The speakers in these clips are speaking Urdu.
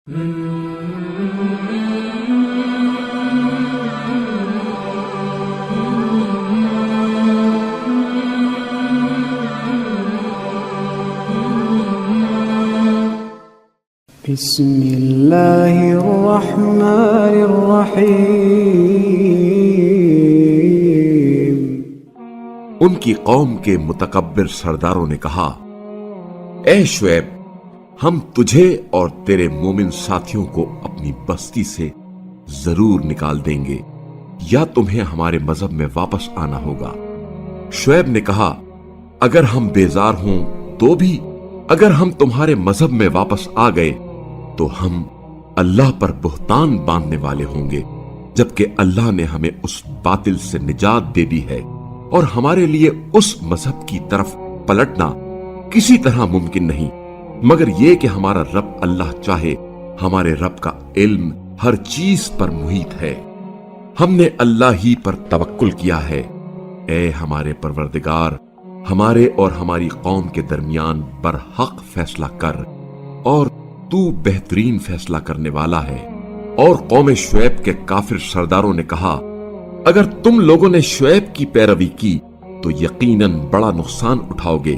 بسم اللہ الرحمن الرحیم۔ ان کی قوم کے متکبر سرداروں نے کہا، اے شعیب، ہم تجھے اور تیرے مومن ساتھیوں کو اپنی بستی سے ضرور نکال دیں گے یا تمہیں ہمارے مذہب میں واپس آنا ہوگا۔ شعیب نے کہا، اگر ہم بیزار ہوں تو بھی، اگر ہم تمہارے مذہب میں واپس آ گئے تو ہم اللہ پر بہتان باندھنے والے ہوں گے، جبکہ اللہ نے ہمیں اس باطل سے نجات دے دی ہے اور ہمارے لیے اس مذہب کی طرف پلٹنا کسی طرح ممکن نہیں مگر یہ کہ ہمارا رب اللہ چاہے۔ ہمارے رب کا علم ہر چیز پر محیط ہے۔ ہم نے اللہ ہی پر توکل کیا ہے۔ اے ہمارے پروردگار، ہمارے اور ہماری قوم کے درمیان برحق فیصلہ کر، اور تو بہترین فیصلہ کرنے والا ہے۔ اور قوم شعیب کے کافر سرداروں نے کہا، اگر تم لوگوں نے شعیب کی پیروی کی تو یقیناً بڑا نقصان اٹھاؤ گے۔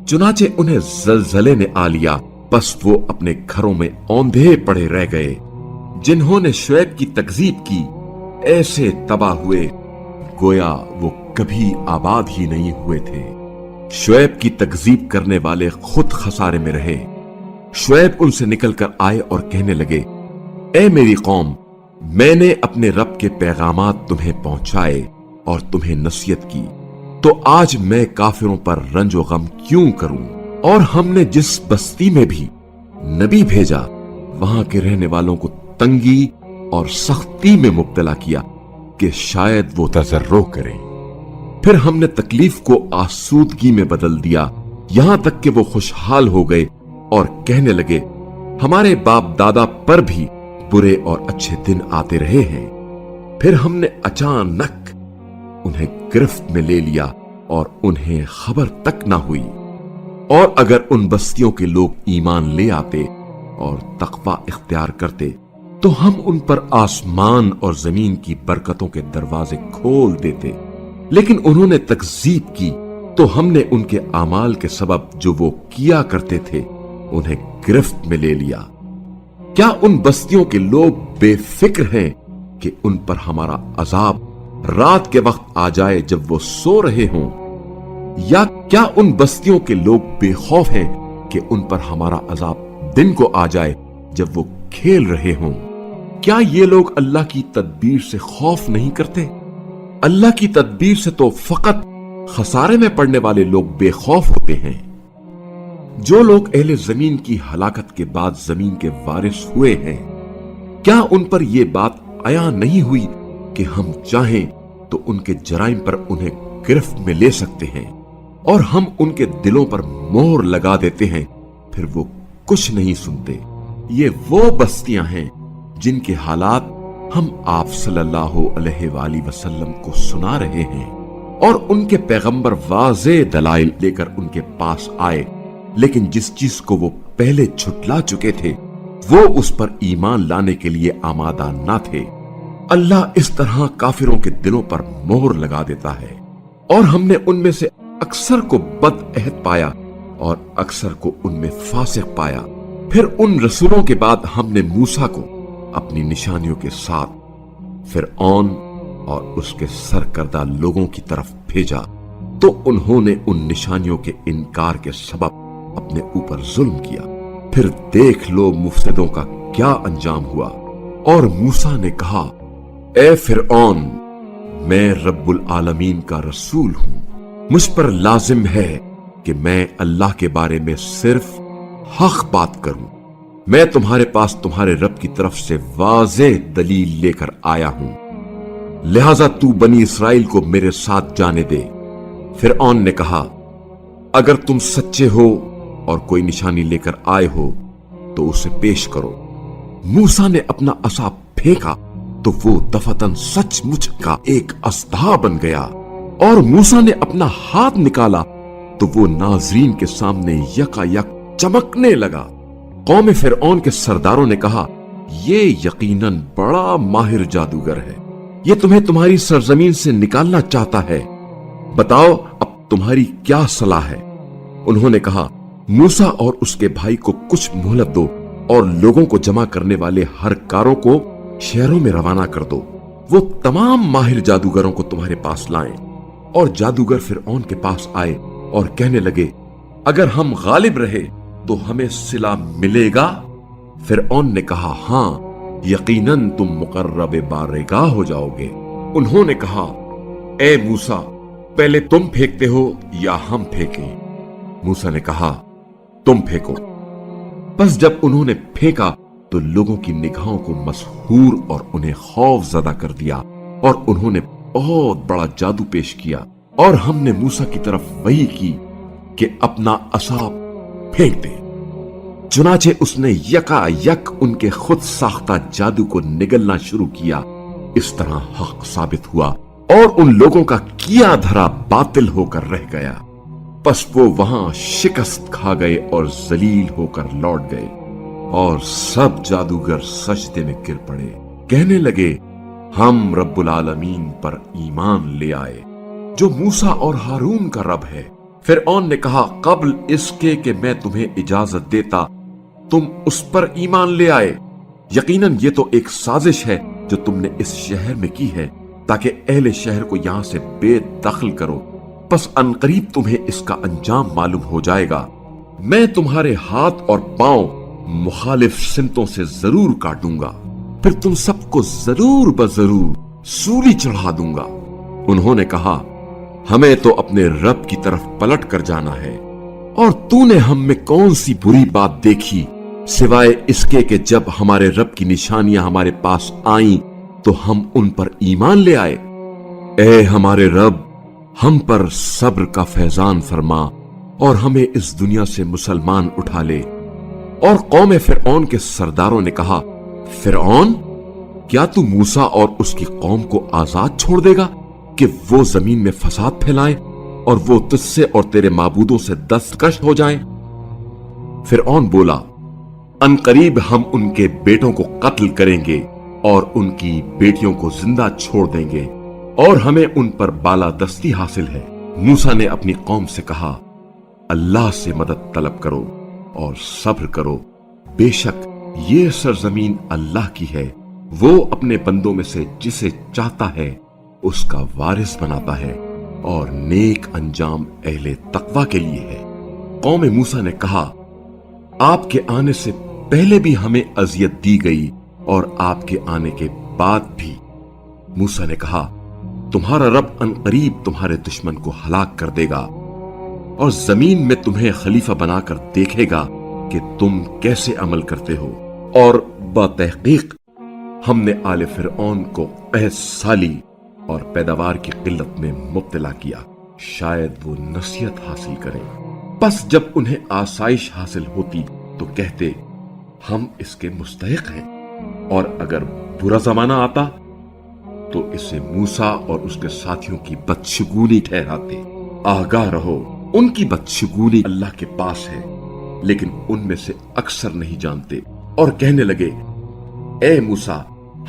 چنانچہ انہیں زلزلے نے آ لیا، بس وہ اپنے گھروں میں اوندھے پڑے رہ گئے۔ جنہوں نے شعیب کی تکذیب کی ایسے تباہ ہوئے گویا وہ کبھی آباد ہی نہیں ہوئے تھے۔ شعیب کی تکذیب کرنے والے خود خسارے میں رہے۔ شعیب ان سے نکل کر آئے اور کہنے لگے، اے میری قوم، میں نے اپنے رب کے پیغامات تمہیں پہنچائے اور تمہیں نصیحت کی، تو آج میں کافروں پر رنج و غم کیوں کروں؟ اور ہم نے جس بستی میں بھی نبی بھیجا وہاں کے رہنے والوں کو تنگی اور سختی میں مبتلا کیا کہ شاید وہ تضرع کریں۔ پھر ہم نے تکلیف کو آسودگی میں بدل دیا، یہاں تک کہ وہ خوشحال ہو گئے اور کہنے لگے، ہمارے باپ دادا پر بھی برے اور اچھے دن آتے رہے ہیں۔ پھر ہم نے اچانک انہیں گرفت میں لے لیا اور انہیں خبر تک نہ ہوئی۔ اور اگر ان بستیوں کے لوگ ایمان لے آتے اور تقوی اختیار کرتے تو ہم ان پر آسمان اور زمین کی برکتوں کے دروازے کھول دیتے، لیکن انہوں نے تکذیب کی تو ہم نے ان کے اعمال کے سبب جو وہ کیا کرتے تھے انہیں گرفت میں لے لیا۔ کیا ان بستیوں کے لوگ بے فکر ہیں کہ ان پر ہمارا عذاب رات کے وقت آ جائے جب وہ سو رہے ہوں؟ یا کیا ان بستیوں کے لوگ بے خوف ہیں کہ ان پر ہمارا عذاب دن کو آ جائے جب وہ کھیل رہے ہوں؟ کیا یہ لوگ اللہ کی تدبیر سے خوف نہیں کرتے؟ اللہ کی تدبیر سے تو فقط خسارے میں پڑنے والے لوگ بے خوف ہوتے ہیں۔ جو لوگ اہل زمین کی ہلاکت کے بعد زمین کے وارث ہوئے ہیں، کیا ان پر یہ بات عیاں نہیں ہوئی کہ ہم چاہیں تو ان کے جرائم پر انہیں گرفت میں لے سکتے ہیں اور ہم ان کے دلوں پر مہر لگا دیتے ہیں، پھر وہ کچھ نہیں سنتے؟ یہ وہ بستیاں ہیں جن کے حالات ہم آپ صلی اللہ علیہ وآلہ وسلم کو سنا رہے ہیں، اور ان کے پیغمبر واضح دلائل لے کر ان کے پاس آئے، لیکن جس چیز کو وہ پہلے جھٹلا چکے تھے وہ اس پر ایمان لانے کے لیے آمادہ نہ تھے۔ اللہ اس طرح کافروں کے دلوں پر مہر لگا دیتا ہے، اور ہم نے ان میں سے اکثر کو بد عہد پایا اور اکثر کو ان میں فاسق پایا۔ پھر ان رسولوں کے بعد ہم نے موسیٰ کو اپنی نشانیوں کے ساتھ فرعون اور اس کے سرکردہ لوگوں کی طرف بھیجا، تو انہوں نے ان نشانیوں کے انکار کے سبب اپنے اوپر ظلم کیا۔ پھر دیکھ لو مفسدوں کا کیا انجام ہوا۔ اور موسیٰ نے کہا، اے فرعون، میں رب العالمین کا رسول ہوں، مجھ پر لازم ہے کہ میں اللہ کے بارے میں صرف حق بات کروں۔ میں تمہارے پاس تمہارے رب کی طرف سے واضح دلیل لے کر آیا ہوں، لہذا تو بنی اسرائیل کو میرے ساتھ جانے دے۔ فرعون نے کہا، اگر تم سچے ہو اور کوئی نشانی لے کر آئے ہو تو اسے پیش کرو۔ موسیٰ نے اپنا عصا پھینکا تو وہ دفتن سچ مچ کا ایک اژدہا بن گیا، اور موسیٰ نے اپنا ہاتھ نکالا تو وہ ناظرین کے سامنے یکا یک چمکنے لگا۔ قوم فرعون کے سرداروں نے کہا یہ یقیناً بڑا ماہر جادوگر ہے، یہ تمہیں تمہاری سرزمین سے نکالنا چاہتا ہے، بتاؤ اب تمہاری کیا صلاح ہے؟ انہوں نے کہا موسیٰ اور اس کے بھائی کو کچھ مہلت دو اور لوگوں کو جمع کرنے والے ہر کاروں کو شہروں میں روانہ کر دو، وہ تمام ماہر جادوگروں کو تمہارے پاس لائیں۔ اور جادوگر فرعون کے پاس آئے اور کہنے لگے اگر ہم غالب رہے تو ہمیں صلہ ملے گا؟ فرعون نے کہا ہاں، یقیناً تم مقرب بارگاہ ہو جاؤ گے۔ انہوں نے کہا اے موسیٰ پہلے تم پھینکتے ہو یا ہم پھینکیں؟ موسیٰ نے کہا تم پھینکو۔ بس جب انہوں نے پھینکا تو لوگوں کی نگاہوں کو مسحور اور انہیں خوف زدہ کر دیا، اور انہوں نے بہت بڑا جادو پیش کیا، اور ہم نے موسیٰ کی طرف وحی کی کہ اپنا عصا پھینک دے۔ چنانچہ اس نے یکا یک ان کے خود ساختہ جادو کو نگلنا شروع کیا۔ اس طرح حق ثابت ہوا اور ان لوگوں کا کیا دھرا باطل ہو کر رہ گیا۔ پس وہ وہاں شکست کھا گئے اور ذلیل ہو کر لوٹ گئے، اور سب جادوگر سجدے میں گر پڑے، کہنے لگے ہم رب العالمین پر ایمان لے آئے جو موسیٰ اور ہارون کا رب ہے۔ فرعون نے کہا قبل اس کے کہ میں تمہیں اجازت دیتا تم اس پر ایمان لے آئے، یقیناً یہ تو ایک سازش ہے جو تم نے اس شہر میں کی ہے تاکہ اہل شہر کو یہاں سے بے دخل کرو، پس عنقریب تمہیں اس کا انجام معلوم ہو جائے گا۔ میں تمہارے ہاتھ اور پاؤں مخالف سمتوں سے ضرور کاٹوں گا، پھر تم سب کو ضرور بضرور سولی چڑھا دوں گا۔ انہوں نے کہا ہمیں تو اپنے رب کی طرف پلٹ کر جانا ہے، اور تو نے ہم میں کون سی بری بات دیکھی سوائے اس کے کہ جب ہمارے رب کی نشانیاں ہمارے پاس آئیں تو ہم ان پر ایمان لے آئے۔ اے ہمارے رب ہم پر صبر کا فیضان فرما اور ہمیں اس دنیا سے مسلمان اٹھا لے۔ اور قوم فرعون کے سرداروں نے کہا فرعون کیا تو موسیٰ اور اس کی قوم کو آزاد چھوڑ دے گا کہ وہ زمین میں فساد پھیلائیں اور وہ تجھ سے اور تیرے معبودوں سے دستکش ہو جائیں؟ فرعون بولا عنقریب ہم ان کے بیٹوں کو قتل کریں گے اور ان کی بیٹیوں کو زندہ چھوڑ دیں گے، اور ہمیں ان پر بالادستی حاصل ہے۔ موسیٰ نے اپنی قوم سے کہا اللہ سے مدد طلب کرو اور صبر کرو، بے شک یہ سرزمین اللہ کی ہے، وہ اپنے بندوں میں سے جسے چاہتا ہے اس کا وارث بناتا ہے، اور نیک انجام اہل تقوی کے لیے ہے۔ قوم موسیٰ نے کہا آپ کے آنے سے پہلے بھی ہمیں اذیت دی گئی اور آپ کے آنے کے بعد بھی۔ موسیٰ نے کہا تمہارا رب عنقریب تمہارے دشمن کو ہلاک کر دے گا اور زمین میں تمہیں خلیفہ بنا کر دیکھے گا کہ تم کیسے عمل کرتے ہو، اور بتحقیق ہم نے آل فرعون کو قحط سالی اور پیداوار کی قلت میں مبتلا کیا، شاید وہ نصیحت حاصل کریں۔ پس جب انہیں آسائش حاصل ہوتی تو کہتے ہم اس کے مستحق ہیں، اور اگر برا زمانہ آتا تو اسے موسیٰ اور اس کے ساتھیوں کی بدشگونی ٹھہراتے۔ آگاہ رہو ان کی بدشگونی اللہ کے پاس ہے، لیکن ان میں سے اکثر نہیں جانتے، اور کہنے لگے اے موسیٰ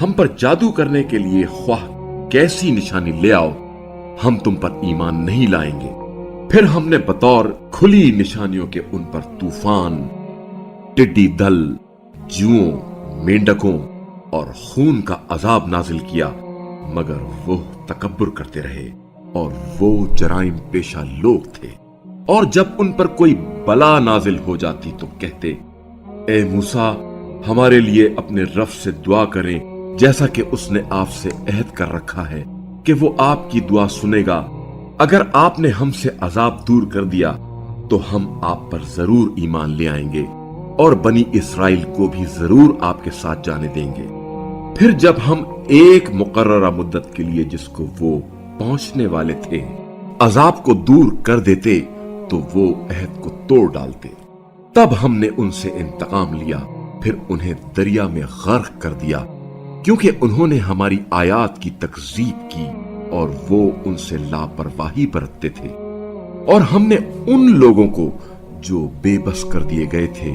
ہم پر جادو کرنے کے لیے خواہ کیسی نشانی لے آؤ، ہم تم پر ایمان نہیں لائیں گے۔ پھر ہم نے بطور کھلی نشانیوں کے ان پر طوفان، ٹڈی دل، جوؤں، مینڈکوں اور خون کا عذاب نازل کیا، مگر وہ تکبر کرتے رہے اور وہ جرائم پیشہ لوگ تھے۔ اور جب ان پر کوئی بلا نازل ہو جاتی تو کہتے اے موسیٰ ہمارے لیے اپنے رب سے دعا کریں، جیسا کہ اس نے آپ سے عہد کر رکھا ہے کہ وہ آپ کی دعا سنے گا، اگر آپ نے ہم سے عذاب دور کر دیا تو ہم آپ پر ضرور ایمان لے آئیں گے، اور بنی اسرائیل کو بھی ضرور آپ کے ساتھ جانے دیں گے۔ پھر جب ہم ایک مقررہ مدت کے لیے جس کو وہ پہنچنے والے تھے عذاب کو دور کر دیتے تو وہ عہد کو توڑ ڈالتے، تب ہم نے ان سے انتقام لیا، پھر انہیں دریا میں غرق کر دیا، کیونکہ انہوں نے ہماری آیات کی تکذیب کی اور وہ ان سے لاپرواہی برتتے تھے۔ اور ہم نے ان لوگوں کو جو بے بس کر دیے گئے تھے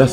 10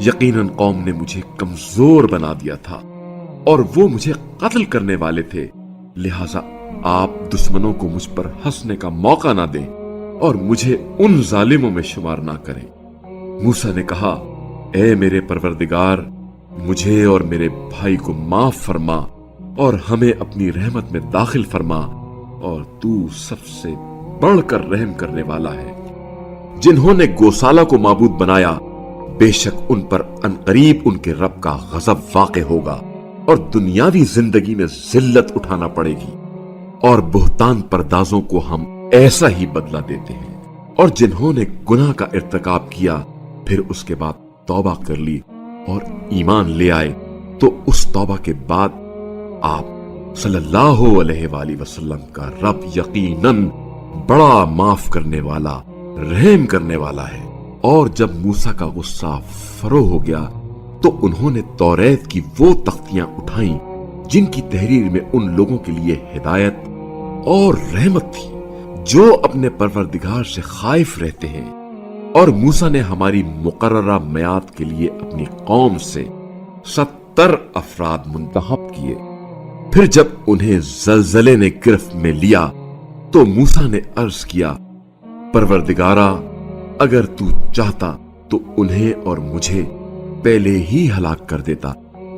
یقیناً قوم نے مجھے کمزور بنا دیا تھا اور وہ مجھے قتل کرنے والے تھے، لہذا آپ دشمنوں کو مجھ پر ہنسنے کا موقع نہ دیں اور مجھے ان ظالموں میں شمار نہ کریں۔ موسیٰ نے کہا، اے میرے پروردگار، مجھے اور میرے بھائی کو معاف فرما اور ہمیں اپنی رحمت میں داخل فرما، اور تو سب سے بڑھ کر رحم کرنے والا ہے۔ جنہوں نے گوسالہ کو معبود بنایا، بے شک ان پر عنقریب ان کے رب کا غضب واقع ہوگا اور دنیاوی زندگی میں ذلت اٹھانا پڑے گی، اور بہتان پردازوں کو ہم ایسا ہی بدلہ دیتے ہیں۔ اور جنہوں نے گناہ کا ارتکاب کیا پھر اس کے بعد توبہ کر لی اور ایمان لے آئے، تو اس توبہ کے بعد آپ صلی اللہ علیہ وآلہ وسلم کا رب یقیناً بڑا معاف کرنے والا، رحم کرنے والا ہے۔ اور جب موسیٰ کا غصہ فرو ہو گیا تو انہوں نے توریت کی وہ تختیاں اٹھائیں جن کی تحریر میں ان لوگوں کے لیے ہدایت اور رحمت تھی جو اپنے پروردگار سے خائف رہتے ہیں۔ اور موسیٰ نے ہماری مقررہ میعاد کے لیے اپنی قوم سے 70 افراد منتخب کیے۔ پھر جب انہیں زلزلے نے گرفت میں لیا تو موسیٰ نے عرض کیا، پروردگارا، اگر تو چاہتا تو انہیں اور مجھے پہلے ہی ہلاک کر دیتا،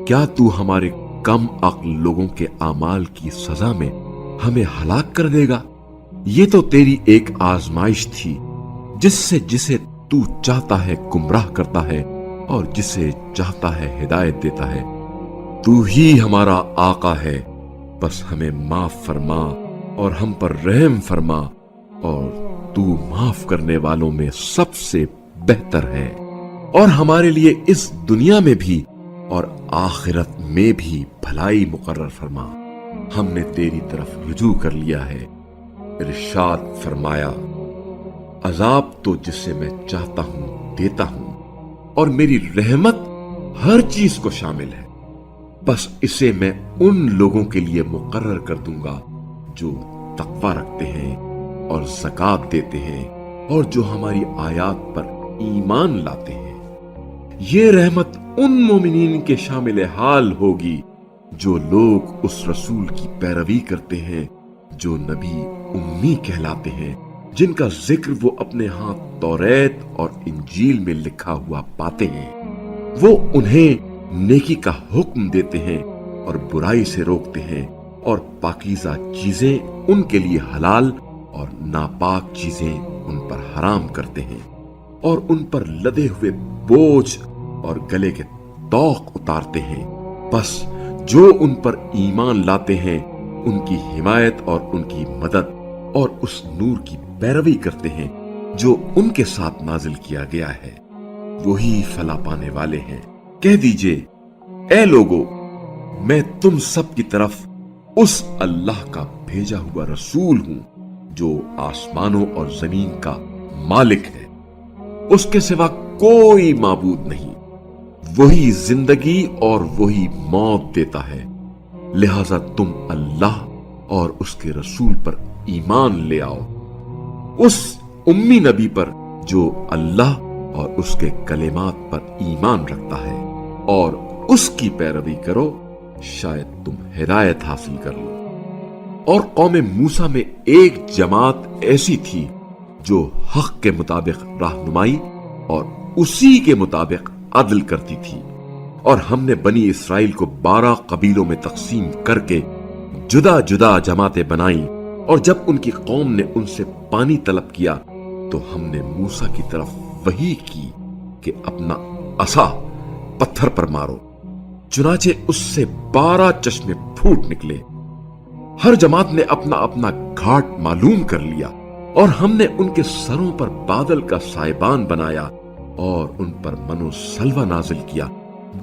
کیا تو ہمارے کم عقل لوگوں کے اعمال کی سزا میں ہمیں ہلاک کر دے گا؟ یہ تو تیری ایک آزمائش تھی، جس سے جسے تو چاہتا ہے گمراہ کرتا ہے اور جسے چاہتا ہے ہدایت دیتا ہے۔ تو ہی ہمارا آقا ہے، بس ہمیں معاف فرما اور ہم پر رحم فرما، اور تو معاف کرنے والوں میں سب سے بہتر ہے۔ اور ہمارے لیے اس دنیا میں بھی اور آخرت میں بھی بھلائی مقرر فرما، ہم نے تیری طرف رجوع کر لیا ہے۔ ارشاد فرمایا، عذاب تو جسے میں چاہتا ہوں دیتا ہوں، اور میری رحمت ہر چیز کو شامل ہے، بس اسے میں ان لوگوں کے لیے مقرر کر دوں گا جو تقوی رکھتے ہیں اور زکات دیتے ہیں اور جو ہماری آیات پر ایمان لاتے ہیں۔ یہ رحمت ان مومنین کے شامل حال ہوگی جو لوگ اس رسول کی پیروی کرتے ہیں جو نبی امی کہلاتے ہیں، جن کا ذکر وہ اپنے ہاتھ توریت اور انجیل میں لکھا ہوا پاتے ہیں۔ وہ انہیں نیکی کا حکم دیتے ہیں اور برائی سے روکتے ہیں، اور پاکیزہ چیزیں ان کے لیے حلال اور ناپاک چیزیں ان پر حرام کرتے ہیں، اور ان پر لدے ہوئے بوجھ اور گلے کے طوق اتارتے ہیں۔ بس جو ان پر ایمان لاتے ہیں ان کی حمایت اور ان کی مدد اور اس نور کی پیروی کرتے ہیں جو ان کے ساتھ نازل کیا گیا ہے، وہی فلاح پانے والے ہیں۔ کہہ دیجئے، اے لوگو، میں تم سب کی طرف اس اللہ کا بھیجا ہوا رسول ہوں جو آسمانوں اور زمین کا مالک ہے، اس کے سوا کوئی معبود نہیں، وہی زندگی اور وہی موت دیتا ہے، لہذا تم اللہ اور اس کے رسول پر ایمان لے آؤ، اس امی نبی پر جو اللہ اور اس کے کلمات پر ایمان رکھتا ہے، اور اس کی پیروی کرو، شاید تم ہدایت حاصل کر لو۔ اور قوم موسیٰ میں ایک جماعت ایسی تھی جو حق کے مطابق رہنمائی اور اسی کے مطابق عدل کرتی تھی، اور ہم نے بنی اسرائیل کو 12 قبیلوں میں تقسیم کر کے جدا جدا جماعتیں بنائیں، اور جب ان کی قوم نے ان سے پانی طلب کیا تو ہم نے موسیٰ کی طرف وحی کی کہ اپنا عصا پتھر پر مارو، چنانچہ اس سے 12 چشمے پھوٹ نکلے۔ ہر جماعت نے اپنا اپنا گھاٹ معلوم کر لیا، اور ہم نے ان کے سروں پر بادل کا سائبان بنایا اور ان پر من و سلوہ نازل کیا۔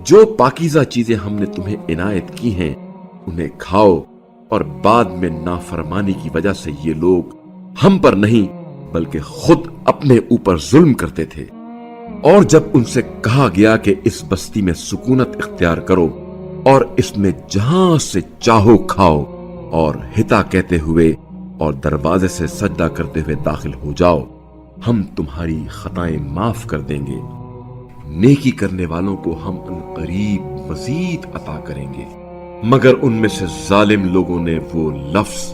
جو پاکیزہ چیزیں ہم نے تمہیں عنایت کی ہیں انہیں کھاؤ، اور بعد میں نافرمانی کی وجہ سے یہ لوگ ہم پر نہیں بلکہ خود اپنے اوپر ظلم کرتے تھے۔ اور جب ان سے کہا گیا کہ اس بستی میں سکونت اختیار کرو اور اس میں جہاں سے چاہو کھاؤ، اور ہتا کہتے ہوئے اور دروازے سے سجدہ کرتے ہوئے داخل ہو جاؤ، ہم تمہاری خطائیں معاف کر دیں گے۔ نیکی کرنے والوں کو ہم انقریب مزید عطا کریں گے۔ مگر ان میں سے ظالم لوگوں نے وہ لفظ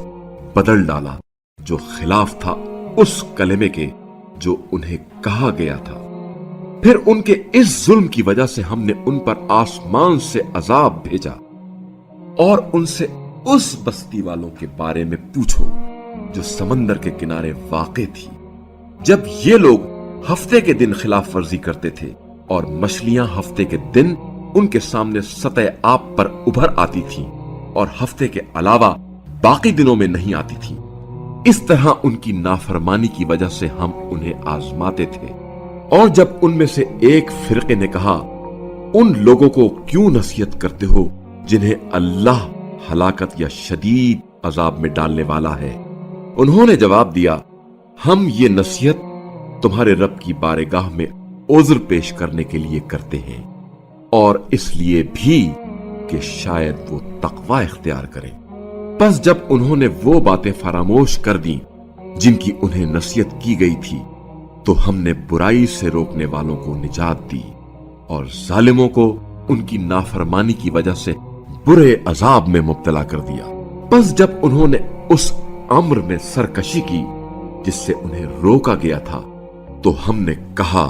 بدل ڈالا جو خلاف تھا اس کلمے کے جو انہیں کہا گیا تھا۔ پھر ان کے اس ظلم کی وجہ سے ہم نے ان پر آسمان سے عذاب بھیجا، اور ان سے اس بستی والوں کے بارے میں پوچھو جو سمندر کے کنارے واقع تھی۔ جب یہ لوگ ہفتے کے دن خلاف ورزی کرتے تھے اور مچھلیاں ہفتے کے دن ان کے سامنے سطح آب پر ابھر آتی تھیں اور ہفتے کے علاوہ باقی دنوں میں نہیں آتی تھیں، اس طرح ان کی نافرمانی کی وجہ سے ہم انہیں آزماتے تھے۔ اور جب ان میں سے ایک فرقے نے کہا، ان لوگوں کو کیوں نصیحت کرتے ہو جنہیں اللہ ہلاکت یا شدید عذاب میں ڈالنے والا ہے؟ انہوں نے جواب دیا، ہم یہ نصیحت تمہارے رب کی بارگاہ میں عذر پیش کرنے کے لیے کرتے ہیں، اور اس لیے بھی کہ شاید وہ تقوی اختیار کریں۔ پس جب انہوں نے وہ باتیں فراموش کر دیں جن کی انہیں نصیحت کی گئی تھی، تو ہم نے برائی سے روکنے والوں کو نجات دی اور ظالموں کو ان کی نافرمانی کی وجہ سے برے عذاب میں مبتلا کر دیا۔ پس جب انہوں نے اس امر میں سرکشی کی جس سے انہیں روکا گیا تھا، تو ہم نے کہا،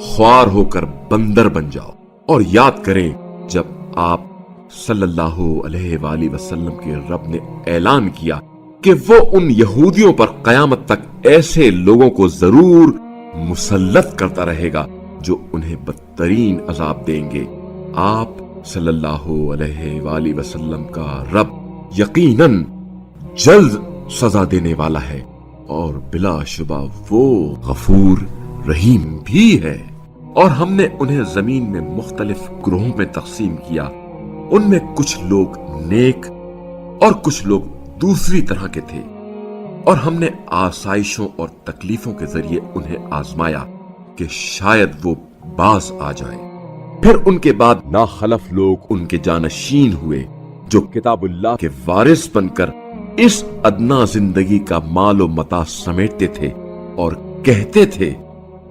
خوار ہو کر بندر بن جاؤ، اور یاد کریں جب آپ صلی اللہ علیہ وآلہ وسلم کے رب نے اعلان کیا کہ وہ ان یہودیوں پر قیامت تک ایسے لوگوں کو ضرور مسلط کرتا رہے گا جو انہیں بدترین عذاب دیں گے۔ آپ صلی اللہ علیہ وآلہ وسلم کا رب یقیناً جلد سزا دینے والا ہے، اور بلا شبہ وہ غفور رحیم بھی ہے۔ اور ہم نے انہیں زمین میں مختلف گروہوں میں تقسیم کیا، ان میں کچھ لوگ نیک اور کچھ لوگ دوسری طرح کے تھے، اور ہم نے آسائشوں اور تکلیفوں کے ذریعے انہیں آزمایا کہ شاید وہ باز آ جائیں۔ پھر ان کے بعد ناخلف لوگ ان کے جانشین ہوئے جو کتاب اللہ کے وارث بن کر اس ادنا زندگی کا مال و متاع سمیٹتے تھے اور کہتے تھے،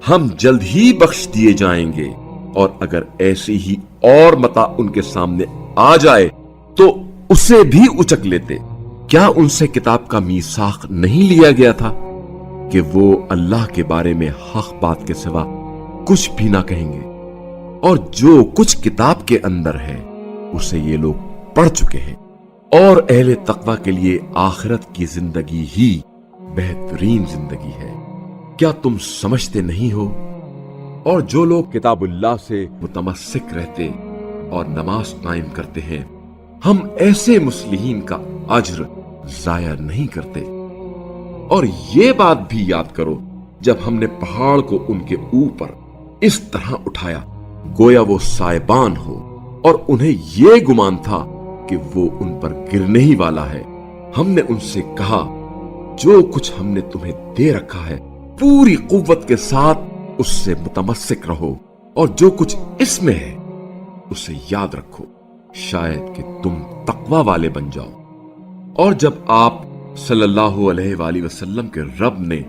ہم جلد ہی بخش دیے جائیں گے، اور اگر ایسی ہی اور متاع ان کے سامنے آ جائے تو اسے بھی اچک لیتے۔ کیا ان سے کتاب کا میثاق نہیں لیا گیا تھا کہ وہ اللہ کے بارے میں حق بات کے سوا کچھ بھی نہ کہیں گے؟ اور جو کچھ کتاب کے اندر ہے اسے یہ لوگ پڑھ چکے ہیں، اور اہل تقوی کے لیے آخرت کی زندگی ہی بہترین زندگی ہے۔ کیا تم سمجھتے نہیں ہو؟ اور جو لوگ کتاب اللہ سے متمسک رہتے اور نماز قائم کرتے ہیں، ہم ایسے مصلحین کا اجر ضائع نہیں کرتے۔ اور یہ بات بھی یاد کرو جب ہم نے پہاڑ کو ان کے اوپر اس طرح اٹھایا گویا وہ سائبان ہو، اور انہیں یہ گمان تھا کہ وہ ان پر گرنے ہی والا ہے۔ ہم نے ان سے کہا، جو کچھ ہم نے تمہیں دے رکھا ہے پوری قوت کے ساتھ اس سے متمسک رہو، اور جو کچھ اس میں ہے اسے یاد رکھو، شاید کہ تم تقوی والے بن جاؤ۔ اور جب آپ صلی اللہ علیہ وآلہ وسلم کے رب نے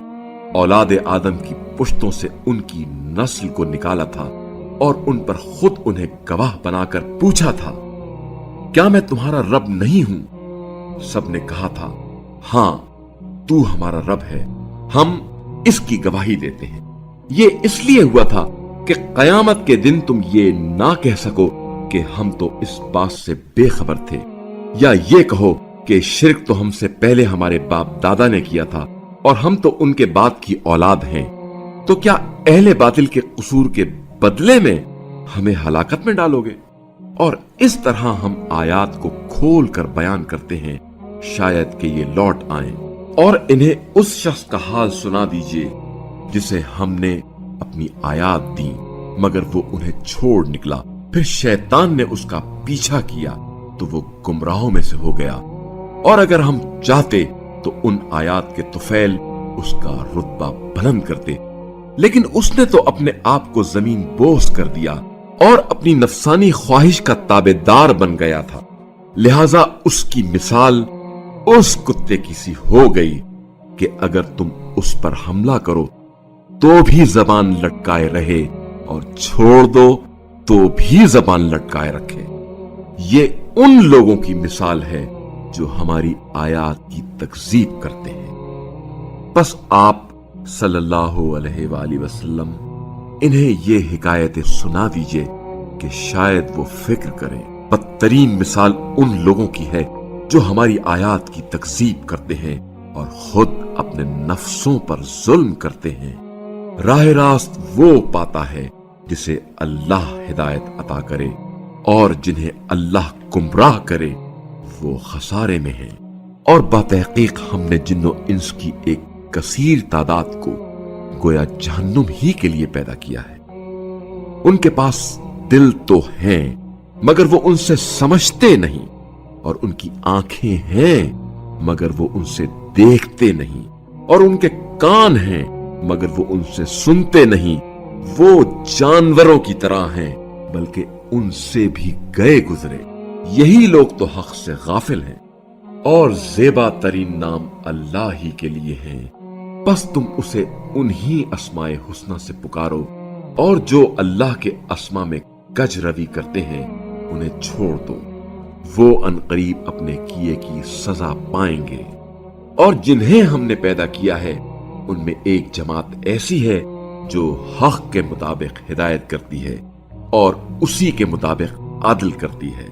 اولاد آدم کی پشتوں سے ان کی نسل کو نکالا تھا اور ان پر خود انہیں گواہ بنا کر پوچھا تھا، کیا میں تمہارا رب نہیں ہوں؟ سب نے کہا تھا، ہاں تو ہمارا رب ہے، ہم اس کی گواہی دیتے ہیں۔ یہ اس لیے ہوا تھا کہ قیامت کے دن تم یہ نہ کہہ سکو کہ ہم تو اس بات سے بے خبر تھے، یا یہ کہو کہ شرک تو ہم سے پہلے ہمارے باپ دادا نے کیا تھا اور ہم تو ان کے بعد کی اولاد ہیں۔ تو کیا اہل باطل کے قصور کے بدلے میں ہمیں ہلاکت میں ڈالو گے؟ اور اس طرح ہم آیات کو کھول کر بیان کرتے ہیں، شاید کہ یہ لوٹ آئیں۔ اور انہیں اس شخص کا حال سنا دیجئے جسے ہم نے اپنی آیات دیں مگر وہ انہیں چھوڑ نکلا، پھر شیطان نے اس کا پیچھا کیا تو وہ گمراہوں میں سے ہو گیا۔ اور اگر ہم چاہتے تو ان آیات کے طفیل اس کا رتبہ بلند کرتے، لیکن اس نے تو اپنے آپ کو زمین بوس کر دیا اور اپنی نفسانی خواہش کا تابع دار بن گیا تھا، لہذا اس کی مثال اس کتے کی سی ہو گئی کہ اگر تم اس پر حملہ کرو تو بھی زبان لٹکائے رہے اور چھوڑ دو تو بھی زبان لٹکائے رکھے۔ یہ ان لوگوں کی مثال ہے جو ہماری آیات کی تکذیب کرتے ہیں۔ بس آپ صلی اللہ علیہ وآلہ وسلم انہیں یہ حکایتیں سنا دیجئے کہ شاید وہ فکر کریں۔ بدترین مثال ان لوگوں کی ہے جو ہماری آیات کی تکذیب کرتے ہیں اور خود اپنے نفسوں پر ظلم کرتے ہیں۔ راہ راست وہ پاتا ہے جسے اللہ ہدایت عطا کرے، اور جنہیں اللہ گمراہ کرے وہ خسارے میں ہیں۔ اور بتحقیق ہم نے جن و انس کی ایک کثیر تعداد کو گویا جہنم ہی کے لیے پیدا کیا ہے۔ ان کے پاس دل تو ہیں مگر وہ ان سے سمجھتے نہیں، اور ان کی آنکھیں ہیں مگر وہ ان سے دیکھتے نہیں، اور ان کے کان ہیں مگر وہ ان سے سنتے نہیں۔ وہ جانوروں کی طرح ہیں بلکہ ان سے بھی گئے گزرے۔ یہی لوگ تو حق سے غافل ہیں، اور زیبا ترین نام اللہ ہی کے لیے ہیں۔ بس تم اسے انہی اسماء حسنہ سے پکارو، اور جو اللہ کے اسما میں کج روی کرتے ہیں انہیں چھوڑ دو، وہ عنقریب اپنے کیے کی سزا پائیں گے۔ اور جنہیں ہم نے پیدا کیا ہے ان میں ایک جماعت ایسی ہے جو حق کے مطابق ہدایت کرتی ہے اور اسی کے مطابق عدل کرتی ہے،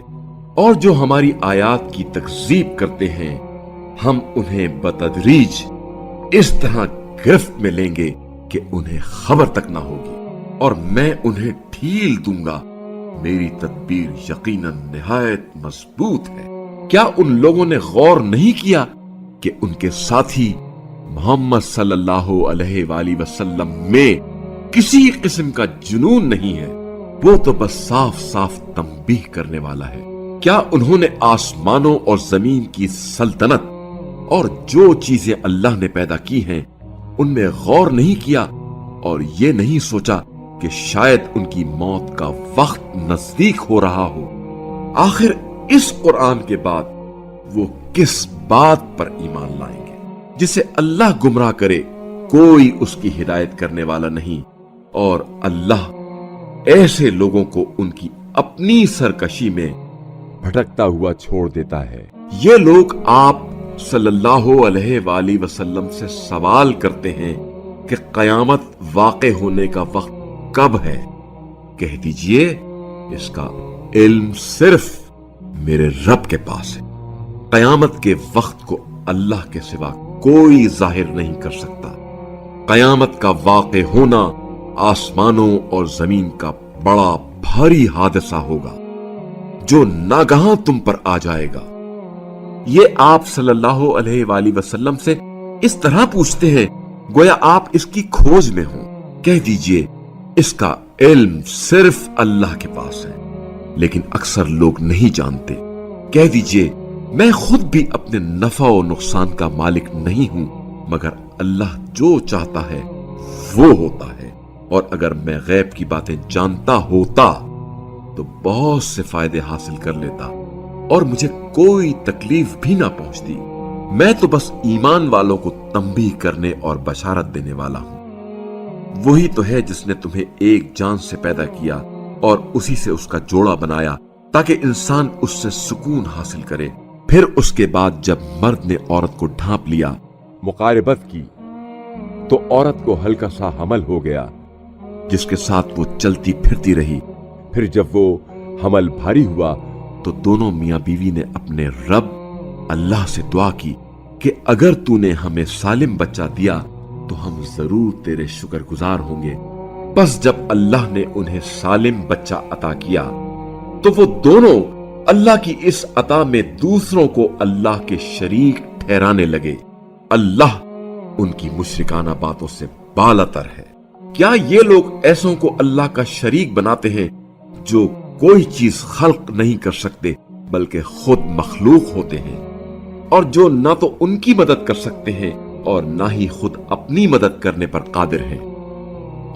اور جو ہماری آیات کی تکذیب کرتے ہیں ہم انہیں بتدریج اس طرح گرفت میں لیں گے کہ انہیں خبر تک نہ ہوگی، اور میں انہیں ڈھیل دوں گا۔ میری تدبیر یقیناً نہایت مضبوط ہے۔ کیا ان لوگوں نے غور نہیں کیا کہ ان کے ساتھی محمد صلی اللہ علیہ وآلہ وسلم میں کسی قسم کا جنون نہیں ہے؟ وہ تو بس صاف صاف تنبیہ کرنے والا ہے۔ کیا انہوں نے آسمانوں اور زمین کی سلطنت اور جو چیزیں اللہ نے پیدا کی ہیں ان میں غور نہیں کیا، اور یہ نہیں سوچا کہ شاید ان کی موت کا وقت نزدیک ہو رہا ہو؟ آخر اس قرآن کے بعد وہ کس بات پر ایمان لائیں گے؟ جسے اللہ گمراہ کرے کوئی اس کی ہدایت کرنے والا نہیں، اور اللہ ایسے لوگوں کو ان کی اپنی سرکشی میں بھٹکتا ہوا چھوڑ دیتا ہے۔ یہ لوگ آپ صلی اللہ علیہ وآلہ وسلم سے سوال کرتے ہیں کہ قیامت واقع ہونے کا وقت کب ہے؟ کہہ دیجئے اس کا علم صرف میرے رب کے پاس ہے۔ قیامت کے وقت کو اللہ کے سوا کوئی ظاہر نہیں کر سکتا۔ قیامت کا واقع ہونا آسمانوں اور زمین کا بڑا بھاری حادثہ ہوگا جو ناگہاں تم پر آ جائے گا۔ یہ آپ صلی اللہ علیہ وآلہ وسلم سے اس طرح پوچھتے ہیں گویا آپ اس کی کھوج میں ہوں۔ کہہ دیجئے اس کا علم صرف اللہ کے پاس ہے، لیکن اکثر لوگ نہیں جانتے۔ کہہ دیجئے میں خود بھی اپنے نفع و نقصان کا مالک نہیں ہوں، مگر اللہ جو چاہتا ہے وہ ہوتا ہے، اور اگر میں غیب کی باتیں جانتا ہوتا تو بہت سے فائدے حاصل کر لیتا اور مجھے کوئی تکلیف بھی نہ پہنچتی۔ میں تو بس ایمان والوں کو تنبیہ کرنے اور بشارت دینے والا ہوں۔ وہی تو ہے جس نے تمہیں ایک جان سے پیدا کیا اور اسی سے اس کا جوڑا بنایا تاکہ انسان اس سے سکون حاصل کرے۔ پھر اس کے بعد جب مرد نے عورت کو ڈھانپ لیا، مقاربت کی، تو عورت کو ہلکا سا حمل ہو گیا، جس کے ساتھ وہ چلتی پھرتی رہی۔ پھر جب وہ حمل بھاری ہوا تو دونوں میاں بیوی نے اپنے رب اللہ سے دعا کی کہ اگر تو نے ہمیں سالم بچہ دیا تو ہم ضرور تیرے شکر گزار ہوں گے۔ بس جب اللہ نے انہیں سالم بچہ عطا کیا تو وہ دونوں اللہ کی اس عطا میں دوسروں کو اللہ کے شریک ٹھہرانے لگے۔ اللہ ان کی مشرکانہ باتوں سے بالاتر ہے۔ کیا یہ لوگ ایسوں کو اللہ کا شریک بناتے ہیں جو کوئی چیز خلق نہیں کر سکتے بلکہ خود مخلوق ہوتے ہیں، اور جو نہ تو ان کی مدد کر سکتے ہیں اور نہ ہی خود اپنی مدد کرنے پر قادر ہیں؟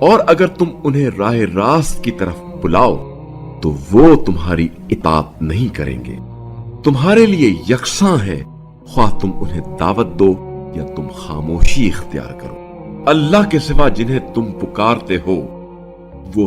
اور اگر تم انہیں راہ راست کی طرف بلاؤ تو وہ تمہاری اطاعت نہیں کریں گے۔ تمہارے لیے یکساں ہے خواہ تم انہیں دعوت دو یا تم خاموشی اختیار کرو۔ اللہ کے سوا جنہیں تم پکارتے ہو وہ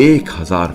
1000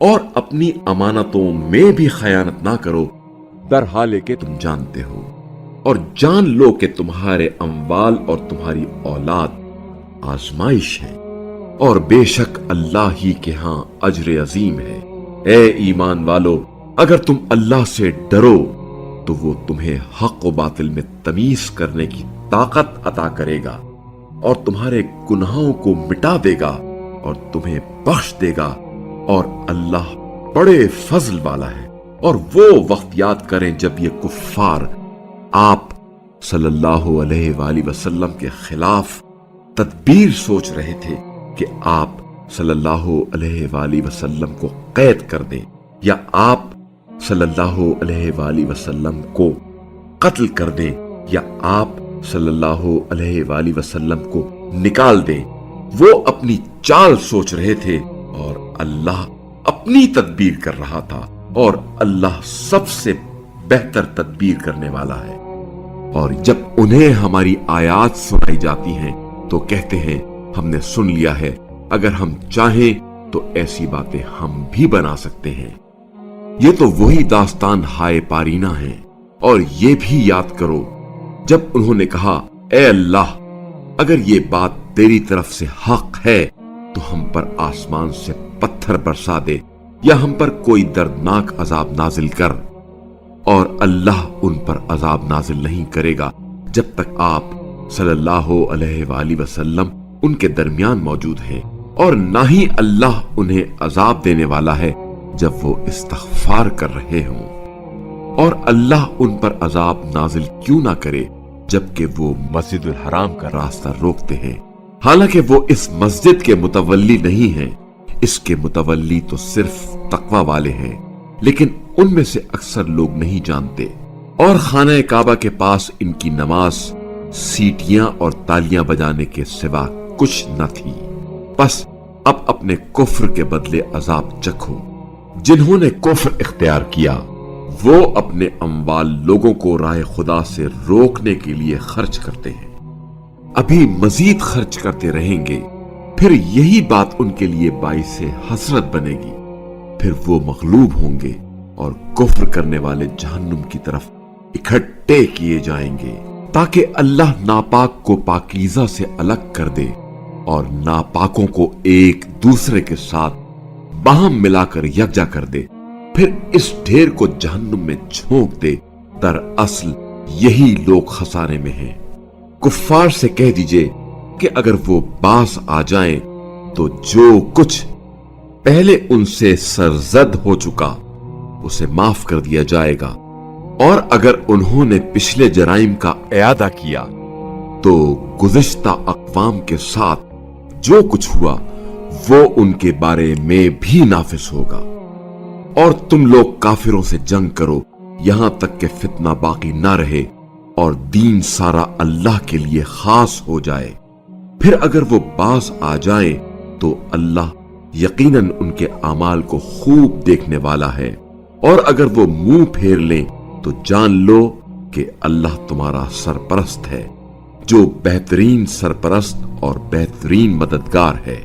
اور اپنی امانتوں میں بھی خیانت نہ کرو در حال کہ تم جانتے ہو، اور جان لو کہ تمہارے اموال اور تمہاری اولاد آزمائش ہے، اور بے شک اللہ ہی کے ہاں اجر عظیم ہے۔ اے ایمان والو، اگر تم اللہ سے ڈرو تو وہ تمہیں حق و باطل میں تمیز کرنے کی طاقت عطا کرے گا، اور تمہارے گناہوں کو مٹا دے گا اور تمہیں بخش دے گا، اور اللہ بڑے فضل والا ہے۔ اور وہ وقت یاد کریں جب یہ کفار آپ صلی اللہ علیہ وآلہ وسلم کے خلاف تدبیر سوچ رہے تھے کہ آپ صلی اللہ علیہ وآلہ وسلم کو قید کر دیں، یا آپ صلی اللہ علیہ وآلہ وسلم کو قتل کر دیں، یا آپ صلی اللہ علیہ وآلہ وسلم کو نکال دیں۔ وہ اپنی چال سوچ رہے تھے اور اللہ اپنی تدبیر کر رہا تھا، اور اللہ سب سے بہتر تدبیر کرنے والا ہے۔ اور جب انہیں ہماری آیات سنائی جاتی ہیں تو کہتے ہیں ہم نے سن لیا ہے، اگر ہم چاہیں تو ایسی باتیں ہم بھی بنا سکتے ہیں۔ یہ تو وہی داستان ہائے پارینہ ہے۔ اور یہ بھی یاد کرو جب انہوں نے کہا اے اللہ، اگر یہ بات تیری طرف سے حق ہے تو ہم پر آسمان سے پتھر برسا دے، یا ہم پر کوئی دردناک عذاب نازل کر۔ اور اللہ ان پر عذاب نازل نہیں کرے گا جب تک آپ صلی اللہ علیہ وآلہ وسلم ان کے درمیان موجود ہیں، اور نہ ہی اللہ انہیں عذاب دینے والا ہے جب وہ استغفار کر رہے ہوں۔ اور اللہ ان پر عذاب نازل کیوں نہ کرے جبکہ وہ مسجد الحرام کا راستہ روکتے ہیں، حالانکہ وہ اس مسجد کے متولی نہیں ہیں، اس کے متولی تو صرف تقوی والے ہیں، لیکن ان میں سے اکثر لوگ نہیں جانتے۔ اور خانہ کعبہ کے پاس ان کی نماز سیٹیاں اور تالیاں بجانے کے سوا کچھ نہ تھی۔ بس اب اپنے کفر کے بدلے عذاب چکھو۔ جنہوں نے کفر اختیار کیا وہ اپنے اموال لوگوں کو راہ خدا سے روکنے کے لیے خرچ کرتے ہیں، ابھی مزید خرچ کرتے رہیں گے، پھر یہی بات ان کے لیے باعث حسرت بنے گی، پھر وہ مغلوب ہوں گے اور کفر کرنے والے جہنم کی طرف اکٹھے کیے جائیں گے، تاکہ اللہ ناپاک کو پاکیزہ سے الگ کر دے اور ناپاکوں کو ایک دوسرے کے ساتھ باہم ملا کر یکجا کر دے، پھر اس ڈھیر کو جہنم میں جھونک دے۔ دراصل یہی لوگ خسارے میں ہیں۔ کفار سے کہہ دیجئے کہ اگر وہ باز آ جائیں تو جو کچھ پہلے ان سے سرزد ہو چکا اسے معاف کر دیا جائے گا، اور اگر انہوں نے پچھلے جرائم کا اعادہ کیا تو گزشتہ اقوام کے ساتھ جو کچھ ہوا وہ ان کے بارے میں بھی نافذ ہوگا۔ اور تم لوگ کافروں سے جنگ کرو یہاں تک کہ فتنہ باقی نہ رہے اور دین سارا اللہ کے لیے خاص ہو جائے۔ پھر اگر وہ باز آ جائیں تو اللہ یقیناً ان کے اعمال کو خوب دیکھنے والا ہے، اور اگر وہ منہ پھیر لیں تو جان لو کہ اللہ تمہارا سرپرست ہے، جو بہترین سرپرست اور بہترین مددگار ہے۔